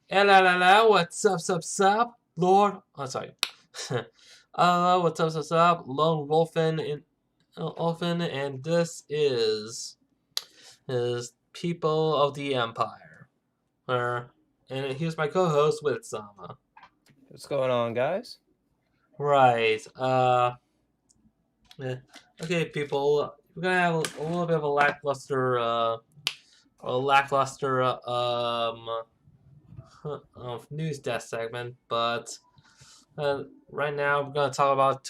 La la la, what's up, sup, Lord? Oh, sorry. What's up, sup, Lone Wolfen and this is People of the Empire. And here's my co-host with Sama. What's going on, guys? Right. Eh, okay, people. We're gonna have a little bit of a lackluster news desk segment, but right now we're going to talk about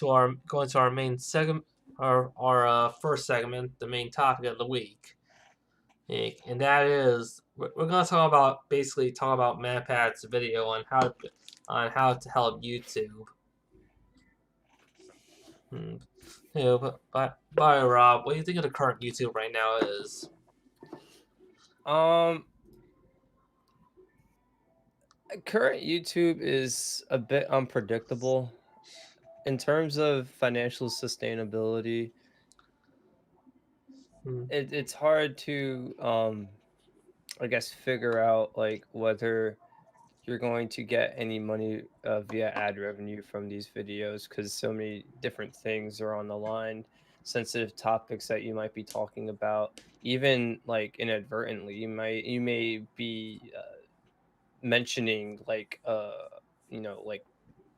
going to our main segment, our first segment, the main topic of the week, and that is we're going to talk about MatPat's video on how to help YouTube. Hmm. Bye, Rob. What do you think of the current YouTube right now is? Um, Current YouTube is a bit unpredictable in terms of financial sustainability. Hmm. It's hard to I guess figure out like whether you're going to get any money via ad revenue from these videos because so many different things are on the line, sensitive topics that you might be talking about, even like inadvertently, you may be mentioning like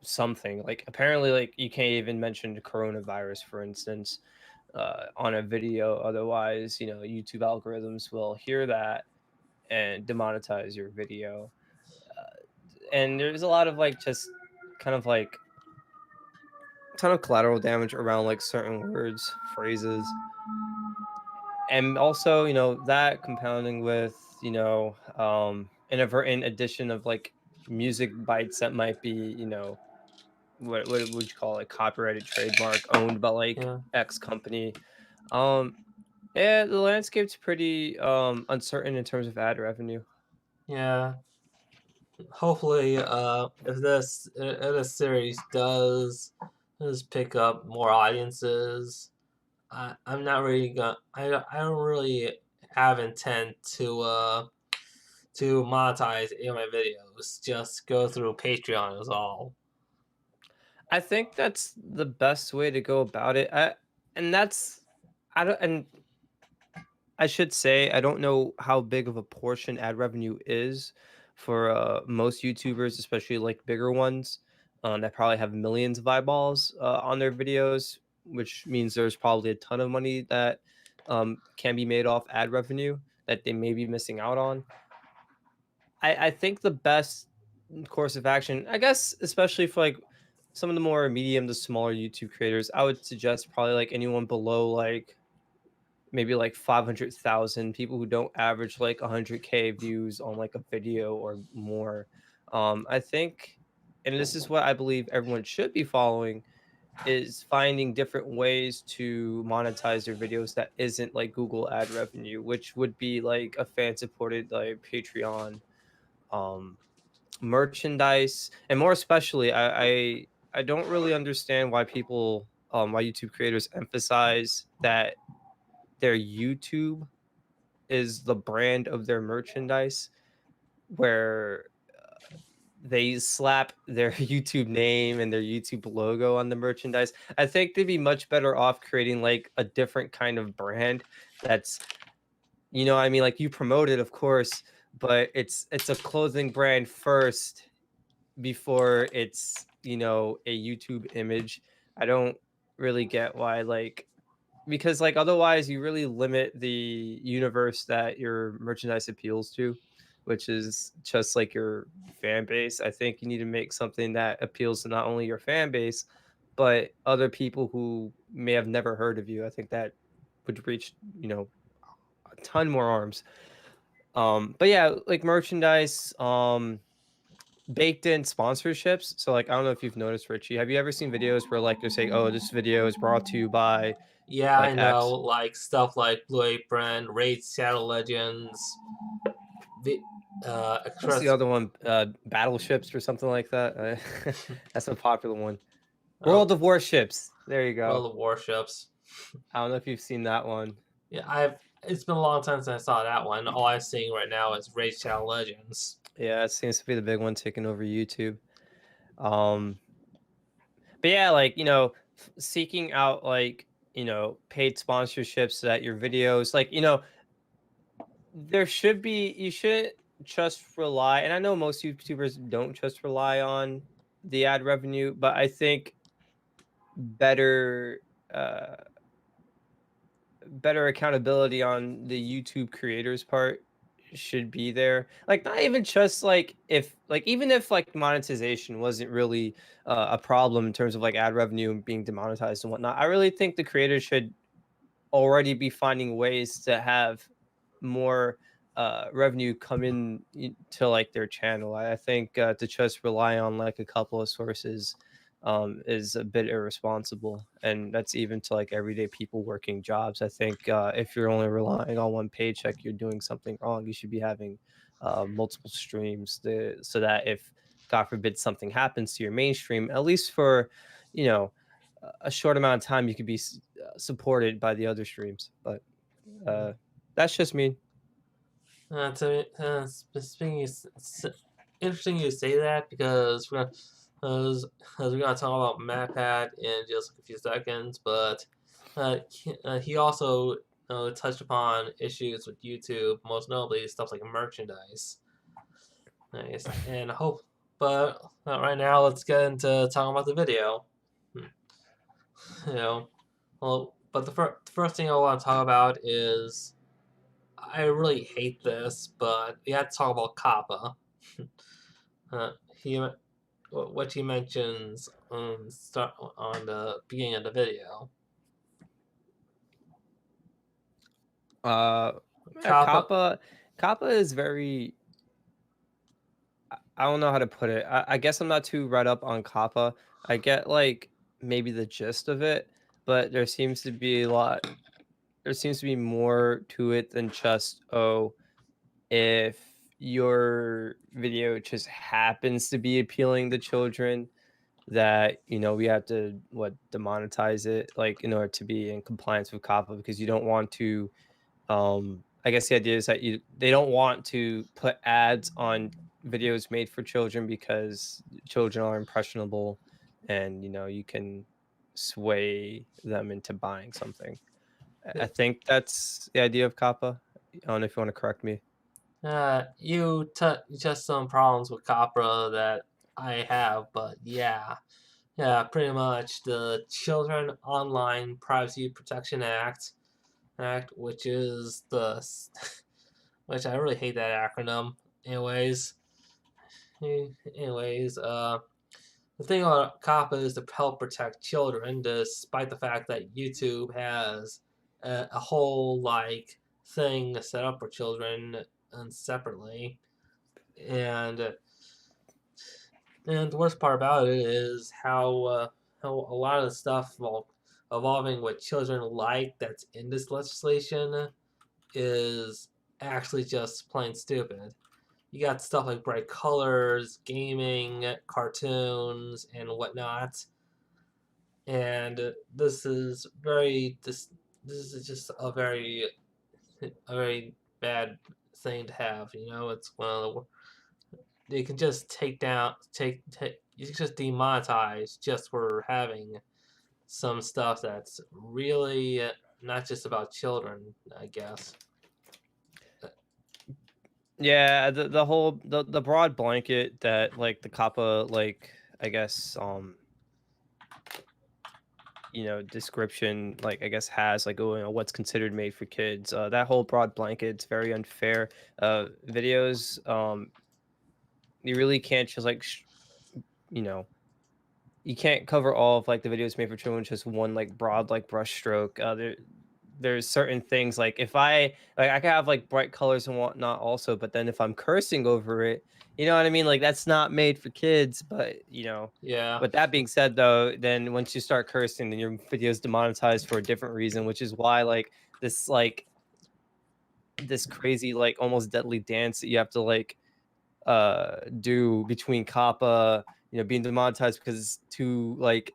something like apparently like you can't even mention the coronavirus for instance on a video, otherwise YouTube algorithms will hear that and demonetize your video. And there's a lot of like just kind of like ton of collateral damage around like certain words, phrases, and also that compounding with inadvertent addition of like music bites that might be what would you call it, copyrighted trademark owned by like Yeah, X company. um yeah, the landscape's pretty uncertain in terms of ad revenue. yeah. Hopefully, if this series does pick up more audiences, I'm not really gonna. I don't really have intent to monetize any of my videos. Just go through Patreon is all. I think that's the best way to go about it. And that's I don't and I should say I don't know how big of a portion ad revenue is for most YouTubers, especially like bigger ones that probably have millions of eyeballs on their videos, which means there's probably a ton of money that can be made off ad revenue that they may be missing out on. I think the best course of action, I guess, especially for like some of the more medium to smaller YouTube creators, I would suggest probably like anyone below like maybe like 500,000 people who don't average like 100K views on like a video or more. I think, and this is what I believe everyone should be following, is finding different ways to monetize their videos that isn't like Google ad revenue, which would be like a fan supported like Patreon, um, merchandise, and more especially, I don't really understand why why YouTube creators emphasize that their YouTube is the brand of their merchandise, where they slap their YouTube name and their YouTube logo on the merchandise. I think they'd be much better off creating like a different kind of brand that's, I mean, like you promote it, of course, but it's a clothing brand first before it's, a YouTube image. I don't really get why, like, because like otherwise you really limit the universe that your merchandise appeals to, which is just like your fan base. I think you need to make something that appeals to not only your fan base but other people who may have never heard of you. I think that would reach, a ton more arms. But yeah, like merchandise, baked in sponsorships. So like I don't know if you've noticed, Richie, have you ever seen videos where like they're saying, oh, this video is brought to you by Yeah, I like know, X? like stuff like Blue Apron, Raid Shadow Legends, the What's the Express. other one? Battleships or something like that. That's a popular one. Oh, World of Warships. There you go. World of Warships. I don't know if you've seen that one. Yeah, I've. It's been a long time since I saw that one. All I'm seeing right now is Raid Shadow Legends. Yeah, it seems to be the big one taking over YouTube. Um, but yeah, like seeking out like paid sponsorships so that your videos, like there should be you shouldn't just rely, and I know most YouTubers don't just rely on the ad revenue, but I think better uh better accountability on the YouTube creators part should be there. Like not even just like if like even if like monetization wasn't really a problem in terms of like ad revenue and being demonetized and whatnot, I really think the creators should already be finding ways to have more revenue come in to like their channel. I think to just rely on like a couple of sources is a bit irresponsible, and that's even to like everyday people working jobs. I think if you're only relying on one paycheck, you're doing something wrong. You should be having multiple streams so that if God forbid something happens to your mainstream, at least for you know a short amount of time, you could be supported by the other streams. But uh, that's just me. Speaking, interesting you say that because we're gonna talk about MatPat in just a few seconds, but he also touched upon issues with YouTube, most notably stuff like merchandise. Nice, and hope. But right now, let's get into talking about the video. Hmm. You know, well, but the first thing I want to talk about is I really hate this, but we have to talk about Kappa. He what he mentions start on the beginning of the video. Uh, yeah, Kappa, Kappa is very. I don't know how to put it. I guess I'm not too read up on Kappa. I get like maybe the gist of it, but there seems to be a lot. There seems to be more to it than just if your video just happens to be appealing to children, that we have to demonetize it like in order to be in compliance with COPPA, because you don't want to I guess the idea is that they don't want to put ads on videos made for children because children are impressionable, and you can sway them into buying something. I think that's the idea of COPPA. I don't know if you want to correct me. you just some problems with Kappa that I have, but yeah, pretty much the Children Online Privacy Protection Act, which is which I really hate that acronym. Anyways, anyways, the thing about COPPA is to help protect children, despite the fact that YouTube has a whole like thing set up for children and separately, and and the worst part about it is how a lot of the stuff evolving what children like that's in this legislation is actually just plain stupid. You got stuff like bright colors, gaming, cartoons, and whatnot. And this is just a very bad thing to have. It's one of the they can just take you can just demonetize just for having some stuff that's really not just about children, I guess. Yeah, the whole the broad blanket that like the COPPA, like I guess description, like I guess has like, oh, what's considered made for kids. That whole broad blanket, it's very unfair. Videos, you really can't just like you know you can't cover all of like the videos made for children with just one like broad like brush stroke. There's certain things, like if I can have like bright colors and whatnot also, but then if I'm cursing over it, you know what I mean? Like that's not made for kids. But Yeah, with that being said, though, then once you start cursing, then your video is demonetized for a different reason, which is why like this crazy like almost deadly dance that you have to like do between Kappa, being demonetized because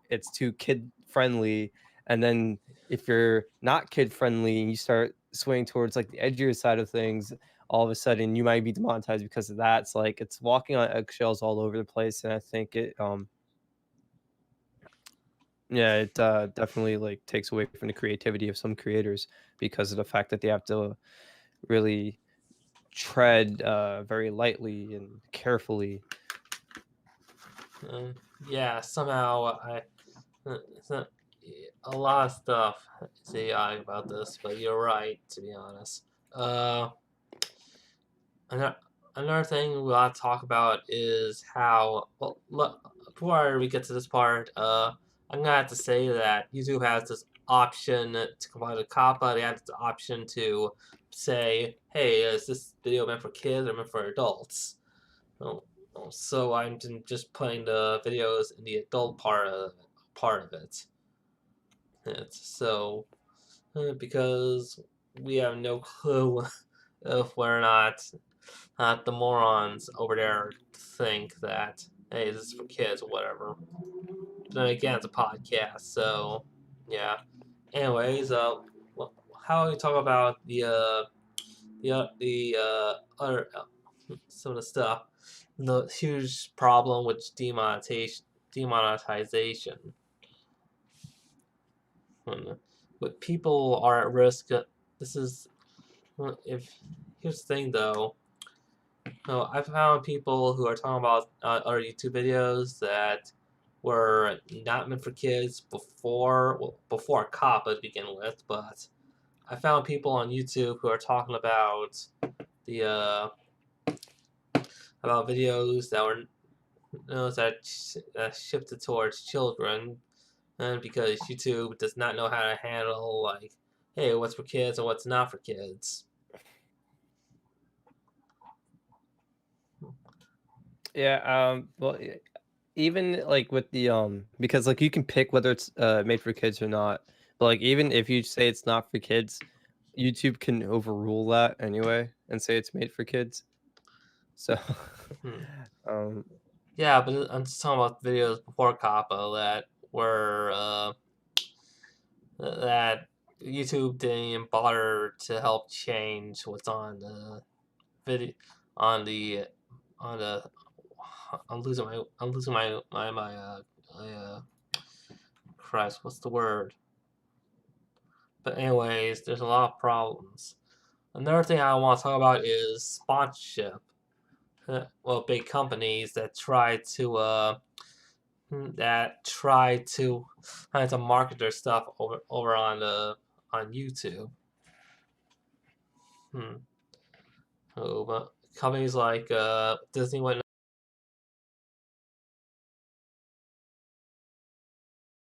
it's too kid friendly, and then if you're not kid friendly and you start swaying towards like the edgier side of things, all of a sudden you might be demonetized because of that. It's like it's walking on eggshells all over the place, and I think it yeah, it definitely like takes away from the creativity of some creators because of the fact that they have to really tread very lightly and carefully. Um, yeah, somehow it's not, a lot of stuff is AI about this, but you're right, to be honest. Uh, another, another thing we want to talk about is how, well, look, before we get to this part, I'm gonna have to say that YouTube has this option to comply to COPPA. They have this option to say, hey, is this video meant for kids or meant for adults? Oh, so I'm just putting the videos in the adult part of it. So because we have no clue of whether or not the morons over there think that, hey, this is for kids or whatever. But then again, it's a podcast, so yeah. Anyways, how do we talk about the other some of the stuff? The huge problem with demonetization. But people are at risk. This is if here's the thing though. No, I found people who are talking about other YouTube videos that were not meant for kids before COPPA to begin with, but I found people on YouTube who are talking about the about videos that were that shifted towards children, and because YouTube does not know how to handle like, hey, what's for kids and what's not for kids. Yeah, well, even like with the because like you can pick whether it's made for kids or not. But like even if you say it's not for kids, YouTube can overrule that anyway and say it's made for kids. So Hmm. um Yeah, but I'm just talking about videos before COPPA that were that YouTube didn't even bother to help change what's on the video on the on the. I'm losing my Christ, what's the word? But anyways, there's a lot of problems. Another thing I want to talk about is sponsorship. Well, big companies that try to market their stuff over on YouTube. Hmm. Oh, but companies like Disney went